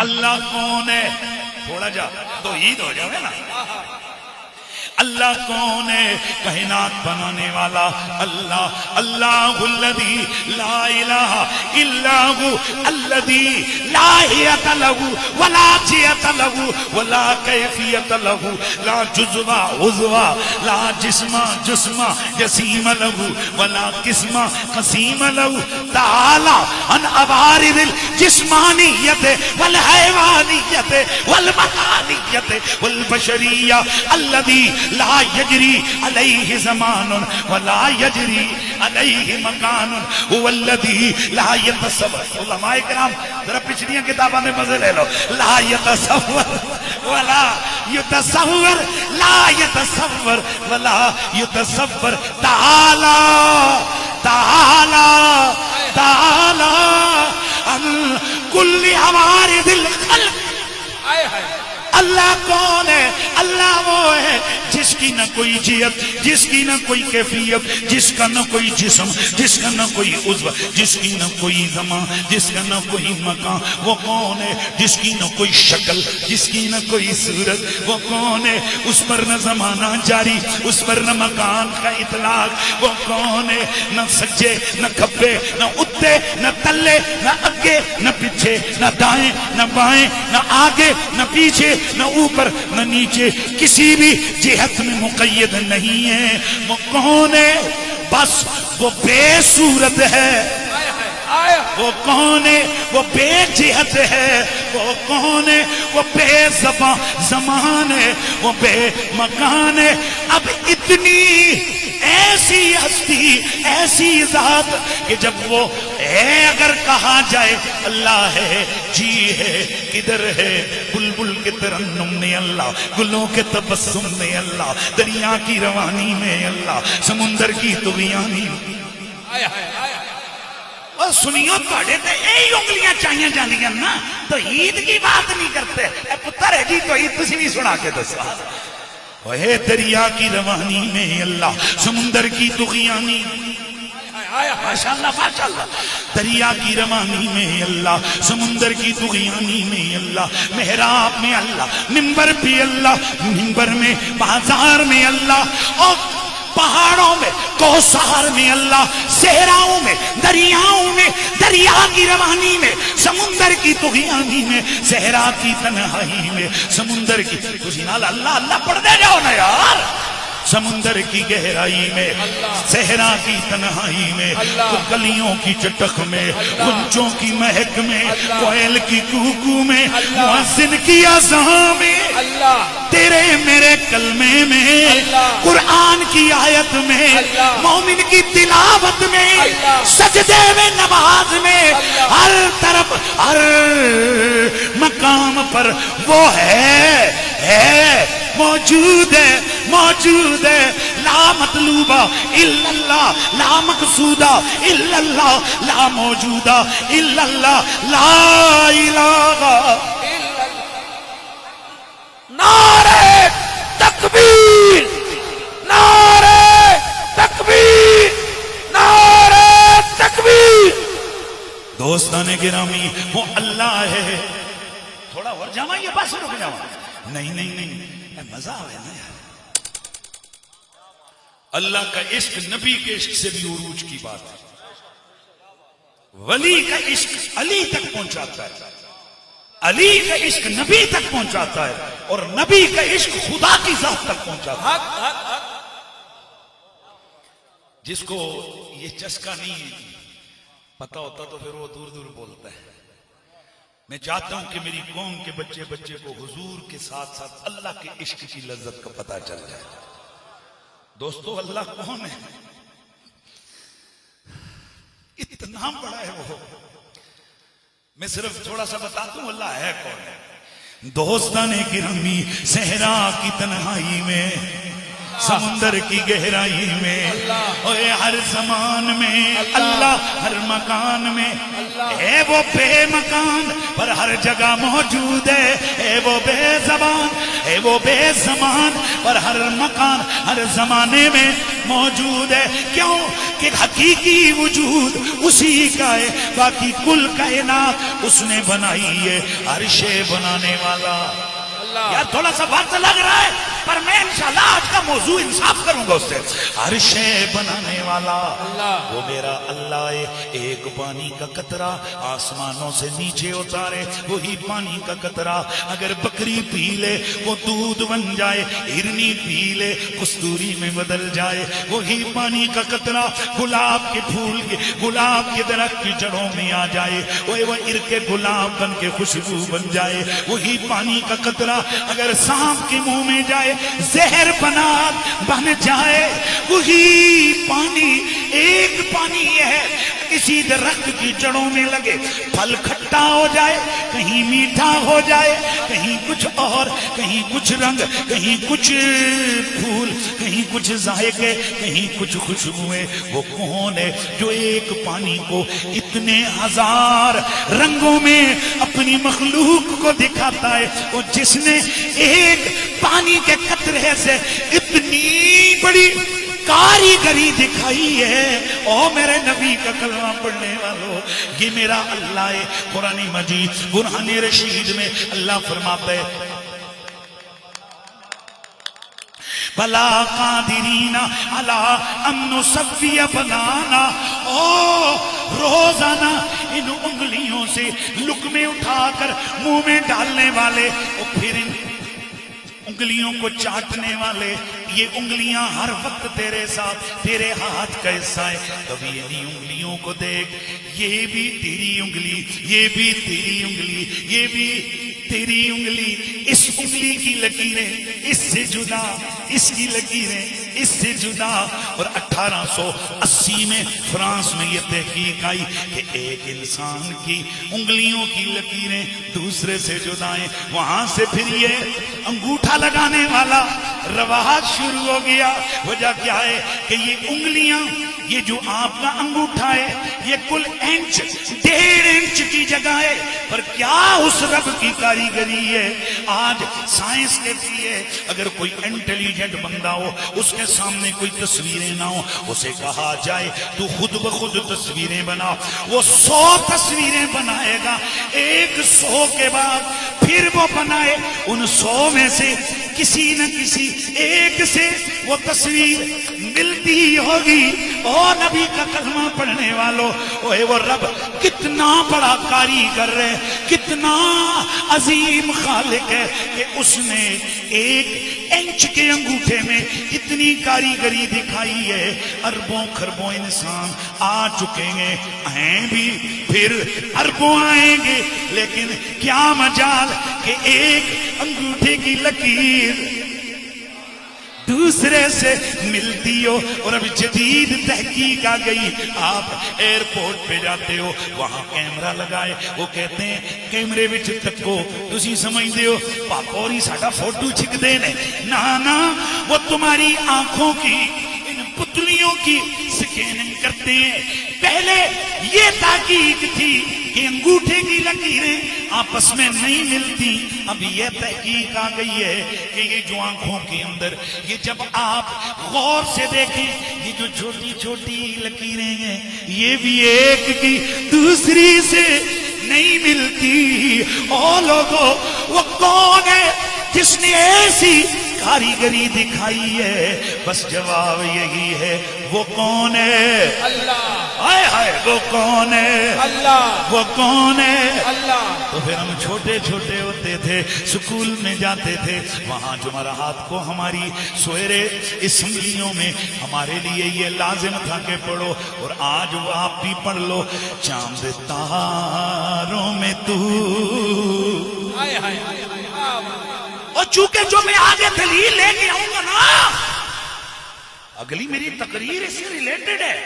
اللہ کون ہے؟ تھوڑا جا تو عید ہو جاوے نا. اللہ کون ہے؟ کائنات بنانے والا اللہ. اللہ الذی لا الہ الا هو الذی لا حیۃ لہ ولا جیۃ لہ ولا کیفیۃ لہ لا جزو عضو لا جسم جسیم لہ ولا قسم قسیم لہ تعالی عن عوارض الجسمانیت والحیوانیت والمکانیت والبشریہ الذی لا یجری علیہ زمان ولا یجری علیہ مکان هو الذی لا یتصور. علماء کرام ذرا پچھلیاں کتابوں میں مزے لے لو. لا یتصور ولا یتصور لا یتصور ولا یتصور تعالی تعالی تعالی عن کل عوارض الخلق. اللہ کون ہے؟ اللہ وہ ہے جس کی نہ کوئی جیت، جس کی نہ کوئی کیفیت، جس کا نہ کوئی جسم، جس کا نہ کوئی عضو، جس کی نہ کوئی زمان، جس کا نہ کوئی مکان. وہ کون ہے؟ جس کی نہ کوئی شکل، جس کی نہ کوئی صورت. وہ کون ہے؟ اس پر نہ زمانہ جاری، اس پر نہ مکان کا اطلاق. وہ کون ہے؟ نہ سجے نہ کھبے نہ اتے نہ تلے نہ اگے نہ پیچھے نہ دائیں نہ بائیں نہ آگے نہ پیچھے نہ اوپر نہ نیچے، کسی بھی جہت میں مقید نہیں ہے. وہ کون ہے؟ بس وہ بے صورت ہے. وہ کون ہے؟ وہ بے جہت ہے. وہ کون ہے؟ وہ بے زمان ہے. وہ بے مکان ہے. اب اتنی ایسی ہستی، ایسی ذات کہ جب وہ ہے اگر کہا جائے اللہ ہے، جی ہے، کدھر ہے؟ بلبل کے ترنم میں اللہ، گلوں کے تبسم میں اللہ، دریا کی روانی میں اللہ، سمندر کی طغیانی. اور سنیو تھوڑے تے یہی انگلیاں چاہیے جانیاں نا تو عید کی بات نہیں کرتے. اے پتر ہے جی تو عید تسی بھی سنا کے دسو. وہ دریا کی روانی میں اللہ، سمندر کی طغیانی. ماشاءاللہ ماشاءاللہ. دریا کی روانی میں اللہ، سمندر کی طغیانی میں اللہ، محراب میں اللہ، منبر پہ اللہ، منبر میں بازار میں اللہ، اور پہاڑوں میں کوثر میں اللہ، صحراؤں میں دریاؤں میں، دریا کی روانی میں، سمندر کی طغیانی میں، صحرا کی تنہائی میں، سمندر کی اللہ اللہ پڑھتے جاؤ نا یار. سمندر کی گہرائی میں، صحرا کی تنہائی میں، کلیوں کی چٹک میں، غنچوں کی مہک میں، کوئل کی کوکو میں، مؤذن کی اذان میں، تیرے میرے کلمے میں، قرآن کی آیت میں، مومن کی تلاوت میں، سجدے میں، نماز میں، ہر طرف ہر مقام پر وہ ہے موجود ہے موجود ہے. لا مطلوبہ الا اللہ، لا مقصودہ الا اللہ، لا موجودہ الا اللہ، لا الہ الا اللہ. نعرہ تکبیر، نعرہ تکبیر، نعرہ تکبیر. دوستان گرامی وہ اللہ ہے. تھوڑا اور جاواں یہ بس رک جاواں. نہیں نہیں نہیں مزہ آئے نا یار. اللہ کا عشق نبی کے عشق سے بھی عروج کی بات ہے. ولی کا عشق علی تک پہنچاتا ہے، علی کا عشق نبی تک پہنچاتا ہے، اور نبی کا عشق خدا کی ذات تک پہنچاتا ہے. جس کو یہ چسکا نہیں پتا ہوتا تو پھر وہ دور دور بولتا ہے. میں چاہتا ہوں کہ میری قوم کے بچے بچے کو حضور کے ساتھ ساتھ اللہ کے عشق کی لذت کا پتہ چل جائے. دوستو اللہ کون ہے؟ اتنا بڑا ہے وہ. میں صرف تھوڑا سا بتاتا ہوں اللہ ہے کون ہے. دوستان گرامی صحرا کی تنہائی میں سمندر کی گہرائی میں، اوے ہر زمان میں اللہ، ہر مکان میں ہے وہ بے مکان پر ہر جگہ موجود ہے وہ بے زبان، ہے وہ بے زمان پر ہر مکان ہر زمانے میں موجود ہے۔ کیوں کہ حقیقی وجود اسی کا ہے، باقی کل کائنات اس نے بنائی ہے، عرش بنانے والا۔ یار تھوڑا سا وقت لگ رہا ہے پر میں انشاءاللہ آج کا موضوع انصاف کروں گا اس سے۔ عرش بنانے والا وہ میرا اللہ ہے، ایک پانی کا قطرہ آسمانوں سے نیچے اتارے، وہی پانی کا قطرہ اگر بکری پی لے وہ دودھ بن جائے، ہرنی پی لے کستوری میں بدل جائے، وہی پانی کا قطرہ گلاب کے پھول کے، گلاب کے درخت کی جڑوں میں آ جائے، وہ ارکے گلاب بن کے خوشبو بن جائے، وہی پانی کا قطرہ اگر سانپ کے منہ میں جائے زہر بن جائے، وہی پانی، ایک پانی یہ ہے کسی درخت کی جڑوں میں لگے پھل کھٹا ہو جائے، کہیں میٹھا ہو جائے، کہیں کچھ اور، کہیں کچھ رنگ، کہیں کچھ پھول، کہیں کچھ ذائقے، کہیں کچھ خوشبوئیں۔ وہ کون ہے جو ایک پانی کو اتنے ہزار رنگوں میں اپنی مخلوق کو دکھاتا ہے؟ وہ جس نے ایک پانی کے قطرے سے اتنی بڑی کاریگری دکھائی ہے۔ او میرے نبی کا کلمہ پڑھنے والوں، یہ میرا اللہ ہے۔ قرآن مجید برہان رشید میں اللہ فرماتا ہے بلا قادرین علی ان نسوی بنانا، او روزانہ ان انگلیوں سے لقمے اٹھا کر منہ میں ڈالنے والے اور پھر ان انگلیوں کو چاٹنے والے، یہ انگلیاں ہر وقت تیرے ساتھ، تیرے ہاتھ کا حصہ ہے، کبھی انہی انگلیوں کو دیکھ، یہ بھی تیری انگلی، یہ بھی تیری انگلی، یہ بھی تیری انگلی، اس انگلی کی لکیریں اس سے جدا، اس کی لکیریں اس سے جدا۔ اور 1880 میں فرانس میں یہ تحقیق آئی کہ ایک انسان کی انگلیوں کی لکیریں دوسرے سے جدا ہیں۔ وہاں سے پھر یہ انگوٹھا لگانے والا رواج شروع ہو گیا۔ وجہ کیا ہے کہ یہ انگلیاں، یہ جو آپ کا انگوٹھا ہے یہ کل انچ، 1.5 انچ کی جگہ ہے، پر کیا اس رب کی کاریگری ہے۔ آج سائنس کہتی ہے اگر کوئی انٹیلیجنٹ بندہ ہو، اس کے سامنے کوئی تصویریں نہ ہو، اسے کہا جائے تو خود بخود تصویریں بنا، وہ 100 تصویریں بنائے گا، 100 کے بعد پھر وہ بنائے، ان 100 میں سے کسی نہ کسی ایک سے وہ تصویر ملتی ہوگی۔ اور نبی کا کلمہ پڑھنے والوں، وہ رب کتنا بڑا کاریگر ہے، کتنا عظیم خالق ہے کہ اس نے 1 انچ کے انگوٹھے میں اتنی کاریگری دکھائی ہے۔ اربوں خربوں انسان آ چکے ہیں بھی، پھر اربوں آئیں گے، لیکن کیا مجال کہ ایک انگوٹھے کی لکیر دوسرے سے ملتی ہو۔ اور اب جدید تحقیق آ گئی، آپ ایئرپورٹ پہ جاتے ہو، وہاں کیمرہ لگائے، وہ کہتے ہیں کیمرے وچ تکو، تسی سمجھتے ہو پاپوری ساڈا فوٹو چھک دے نے، نا وہ تمہاری آنکھوں کی ان پتلیوں کی سکیننگ کرتے ہیں۔ پہلے یہ تحقیق تھی کہ انگوٹھے کی لکیریں آپس میں نہیں ملتی، اب یہ تحقیق آ گئی ہے کہ یہ جو آنکھوں کے اندر، یہ جب آپ غور سے دیکھیں، یہ جو چھوٹی چھوٹی لکیریں ہیں یہ بھی ایک کی دوسری سے نہیں ملتی۔ او لوگو، وہ کون ہے جس نے ایسی کاریگری دکھائی ہے؟ بس جواب یہی ہے، وہ کون ہے؟ اللہ۔ ہائے ہائے، وہ کون ہے؟ اللہ۔ وہ کون ہے؟ اللہ۔ تو پھر ہم چھوٹے چھوٹے ہوتے تھے، سکول میں جاتے تھے، وہاں جمعرات کو ہماری سویرے اسمبلیوں میں ہمارے لیے یہ لازم تھا کہ پڑھو، اور آج وہ آپ بھی پڑھ لو، چاند تاروں میں تو۔ ہائے ہائے ہائے۔ اور چونکہ جو میں آگے دلیل لے کے آؤں گا نا، اگلی میری تقریر اس سے ریلیٹڈ ہے،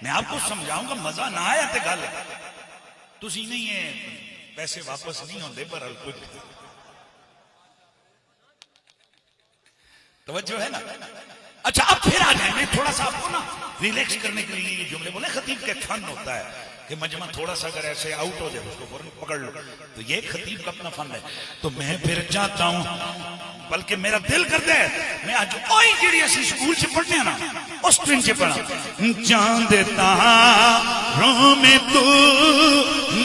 میں آپ کو سمجھاؤں گا، مزہ نہ آیا تے گل تسی نہیں ہے، پیسے واپس نہیں ہوندے، پر توجہ ہے نا؟ اچھا اب پھر آ جائیں، میں تھوڑا سا آپ کو نا ریلیکس کرنے کے لیے یہ جملے بولے. خطیب کا فن ہوتا ہے کہ مجمع تھوڑا سا اگر ایسے آؤٹ ہو جائے اس کو فوراً پکڑ لو، تو یہ خطیب کا اپنا فن ہے. تو میں پھر چاہتا ہوں، بلکہ میرا دل کرتا ہے میں آج اوئی جڑی اسی سکول سے پڑھنے ہیں نا اس ٹرین سے پڑھا. چاند تاروں میں تو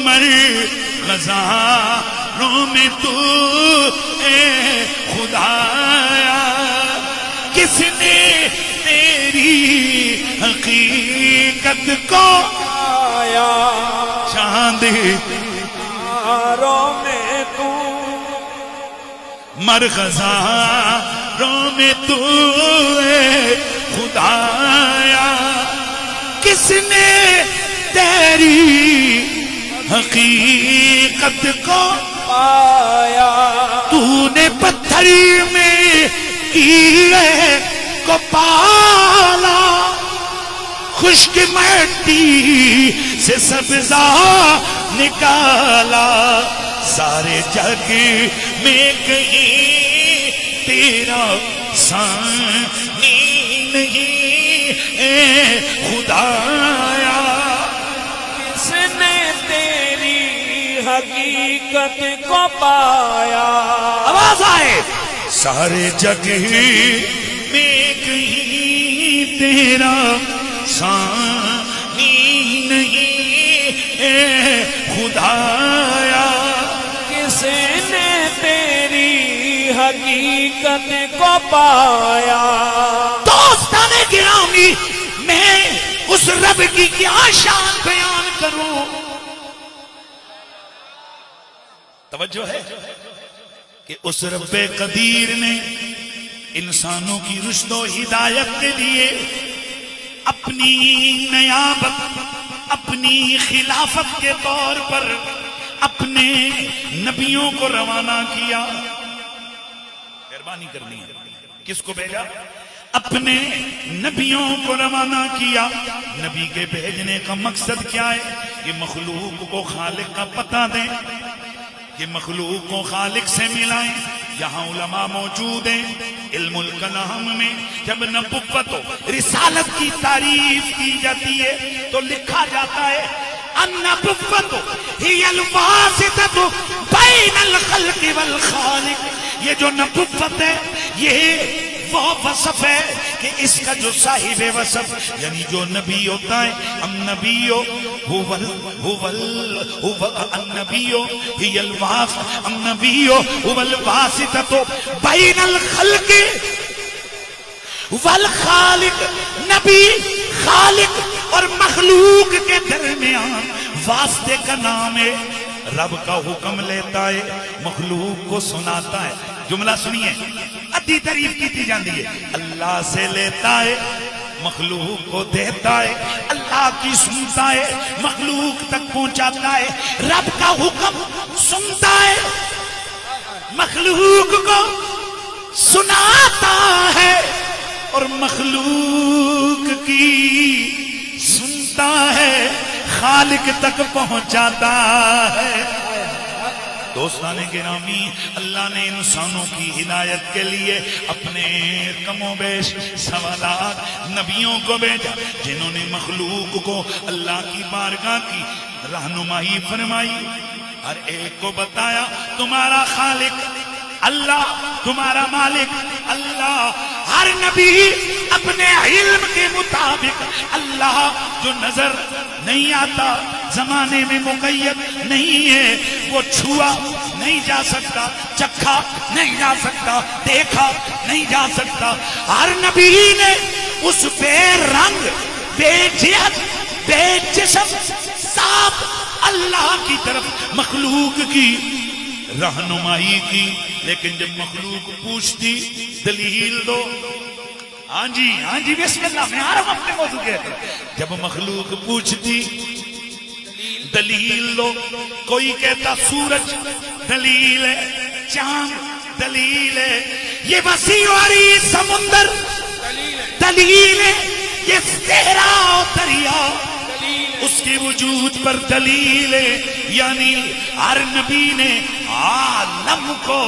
مر خزانوں میں تو اے خدایا، کس نے تیری حقیقت کو آیا، چاند تاروں میں تو مر خزانوں میں تو اے خدایا، کس نے تیری حقیقت کو آیا. تو نے پتھر میں کیڑے کو پالا، خشک مٹی سے سبزہ نکالا، سارے جگ میں کہیں تیرا ثانی نہیں اے خدایا، کس نے تیری حقیقت کو پایا. آواز آئے. سارے جگ میں کہیں تیرا ثانی نہیں اے خدایا، کس نے تیری حقیقت کو پایا. دوستان گرامی، میں اس رب کی کیا شان بیان کروں. توجہ ہے کہ اس رب قدیر نے انسانوں کی رشد و ہدایت کے لیے اپنی نیابت، اپنی خلافت کے طور پر اپنے نبیوں کو روانہ کیا. مہربانی کرنی ہے. کس کو بھیجا؟ اپنے نبیوں کو روانہ کیا. نبی کے بھیجنے کا مقصد کیا ہے؟ یہ مخلوق کو خالق کا پتہ دیں، یہ مخلوق کو خالق سے ملائیں. یہاں علماء موجود ہیں. علم الکلام میں جب نبوت و رسالت کی تعریف کی جاتی ہے تو لکھا جاتا ہے النبوت ہی الواسطۃ بین الخلق والخالق. یہ جو نبوت ہے یہ وہ وصف ہے کہ اس کا جو صاحب وصف یعنی جو نبی ہوتا ہے، النبی هو الواسطۃ بین الخلق والخالق. نبی خالق اور مخلوق کے درمیان واسطے کا نام ہے. رب کا حکم لیتا ہے، مخلوق کو سناتا ہے. جملہ سنیے، ادھی تعریف کی جاتی ہے. اللہ سے لیتا ہے، مخلوق کو دیتا ہے. اللہ کی سنتا ہے، مخلوق تک پہنچاتا ہے. رب کا حکم سنتا ہے، مخلوق کو سناتا ہے، اور مخلوق کی سنتا ہے، خالق تک پہنچاتا ہے. دوستان گرامی، اللہ نے انسانوں کی ہدایت کے لیے اپنے کم و بیش سوالات نبیوں کو بھیجا، جنہوں نے مخلوق کو اللہ کی بارگاہ کی رہنمائی فرمائی. ہر ایک کو بتایا تمہارا خالق اللہ، تمہارا مالک اللہ. ہر نبی اپنے علم کے مطابق اللہ جو نظر نہیں آتا، زمانے میں مقید نہیں ہے، وہ چھوا نہیں جا سکتا، چکھا نہیں جا سکتا، دیکھا نہیں جا سکتا. ہر نبی نے اس بے رنگ، بے جہت، بے جسم، صاف اللہ کی طرف مخلوق کی رہنمائی کی. لیکن جب مخلوق پوچھتی دلیل دو، ہاں جی بسم اللہ، میں آ رہا ہوں اپنے موضوع کے. جب مخلوق پوچھتی دلیل دو، کوئی کہتا سورج دلیل ہے، چاند دلیل ہے، یہ وسیع و عریض سمندر دلیل ہے، یہ صحرا و دریا اس کے وجود پر دلیل ہے. یعنی ہر نبی نے عالم کو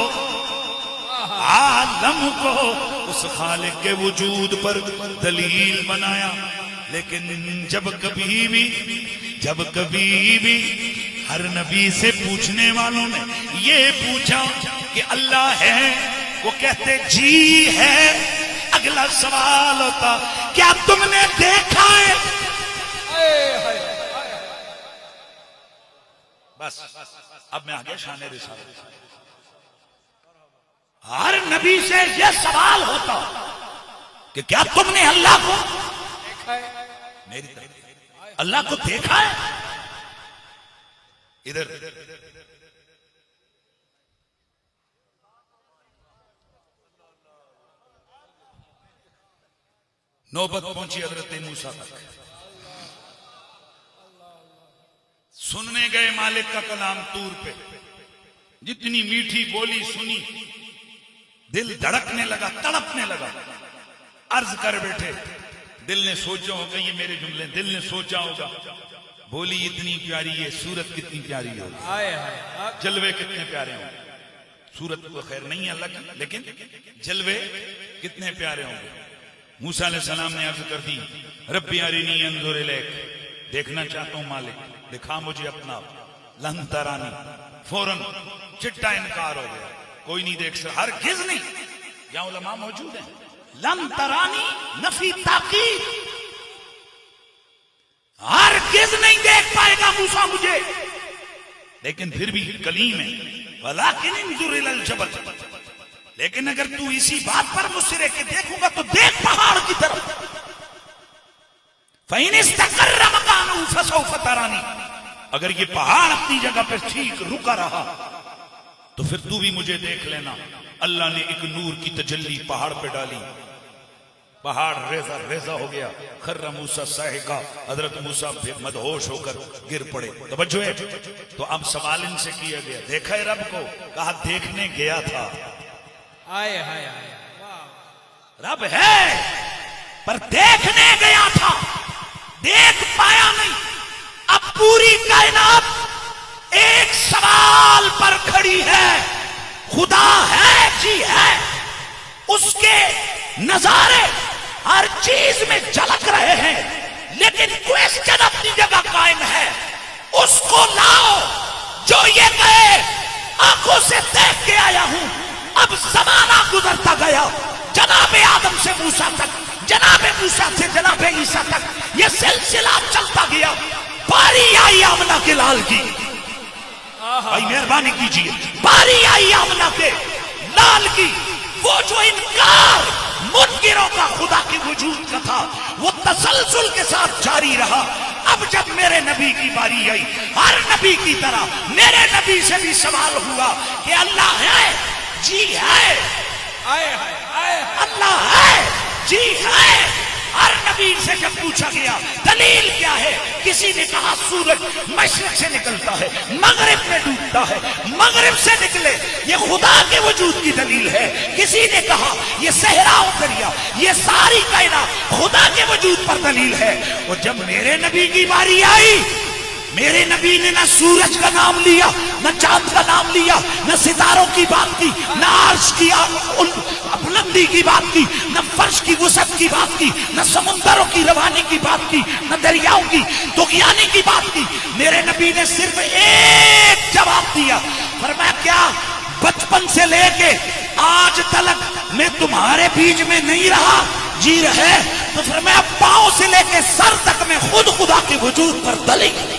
عالم کو اس خالق کے وجود پر دلیل بنایا. لیکن جب کبھی بھی ہر نبی سے پوچھنے والوں نے یہ پوچھا کہ اللہ ہے، وہ کہتے جی ہے. اگلا سوال ہوتا کیا تم نے دیکھا ہے؟ بس اب میں آگے شان رسالت. ہر نبی سے یہ سوال ہوتا کہ کیا تم نے اللہ کو میری طرف اللہ کو دیکھا ہے؟ ادھر نوبت پہنچی حضرت موسیٰ تک. سننے گئے مالک کا کلام طور پہ. جتنی میٹھی بولی سنی دل دھڑکنے لگا، تڑپنے لگا. عرض کر بیٹھے دل نے سوچا ہوگا یہ میرے جملے، دل نے سوچا ہوگا بولی اتنی پیاری ہے، صورت کتنی پیاری ہوگی، جلوے کتنے پیارے ہوں گے. صورت کو خیر نہیں اللہ کی، لیکن جلوے کتنے پیارے ہوں گے. موسیٰ علیہ السلام نے عرض کر دی ربی ارنی انظر الیک، دیکھنا چاہتا ہوں مالک، دکھا مجھے اپنا. لن ترانی، فوراً چٹا انکار ہو گیا، کوئی نہیں دیکھ سکتا. ہرگز نہیں. یہاں علماء موجود ہیں. لن ترانی نفی تاکید، ہرگز نہیں دیکھ پائے گا موسیٰ مجھے. لیکن پھر بھی کلیم ہے ولیکن انظر الی الجبل، لیکن اگر تو اسی بات پر مجھ سے رہ کے دیکھوں گا تو دیکھ پہاڑ کی طرف. فَإِنِ اسْتَقَرَّ مَكَانُهُ فَسَوْفَ تَرَانِي، اگر یہ پہاڑ اپنی جگہ پر ٹھیک رکا رہا تو پھر تو بھی مجھے دیکھ لینا. اللہ نے ایک نور کی تجلی پہاڑ پہ ڈالی، پہاڑ ریزہ ریزہ ہو گیا. خر موسیٰ صاعقہ، حضرت موسیٰ مدہوش ہو کر گر پڑے. توجہ ہے. تو اب سوال ان سے کیا گیا دیکھا ہے رب کو؟ کہا دیکھنے گیا تھا. آئے آئے آئے رب ہے پر دیکھنے گیا تھا، دیکھ پایا نہیں. اب پوری کائنات ایک سوال پر کھڑی ہے، خدا ہے جی ہے، اس کے نظارے ہر چیز میں جھلک رہے ہیں، لیکن کوئسچن اپنی جگہ قائم ہے. اس کو لاؤ جو یہ کہے آنکھوں سے دیکھ کے آیا ہوں. اب زمانہ گزرتا گیا، جناب آدم سے موسیٰ تک، جناب موسیٰ سے جناب عیسیٰ تک یہ سلسلہ چلتا گیا. باری آئی آمنہ کے لال کی، بھائی مہربانی کیجئے، باری آئی آمنہ کے لال کی. وہ جو انکار منکروں کا خدا کے وجود کا تھا وہ تسلسل کے ساتھ جاری رہا. اب جب میرے نبی کی باری آئی، ہر نبی کی طرح میرے نبی سے بھی سوال ہوا کہ اللہ ہے جی ہے، اللہ ہے جی ہے. ہر نبی سے جب پوچھا گیا دلیل کیا ہے، کسی نے کہا سورج مشرق سے نکلتا ہے مغرب میں ڈوبتا ہے، مغرب سے نکلے یہ خدا کے وجود کی دلیل ہے. کسی نے کہا یہ صحرا و دریا، یہ ساری کائنات خدا کے وجود پر دلیل ہے. اور جب میرے نبی کی باری آئی، میرے نبی نے نہ سورج کا نام لیا، نہ چاند کا نام لیا، نہ ستاروں کی بات کی، نہ عرش کی بلندی کی بات کی، نہ فرش کی وسعت کی بات کی، نہ سمندروں کی روانی کی بات کی، نہ دریاؤں کی طغیانی کی بات کی. میرے نبی نے صرف ایک جواب دیا، فرمایا کیا بچپن سے لے کے آج تلک میں تمہارے بیچ میں نہیں رہا؟ جی رہے. تو فرمایا پاؤں سے لے کے سر تک میں خود خدا کے وجود پر دلیل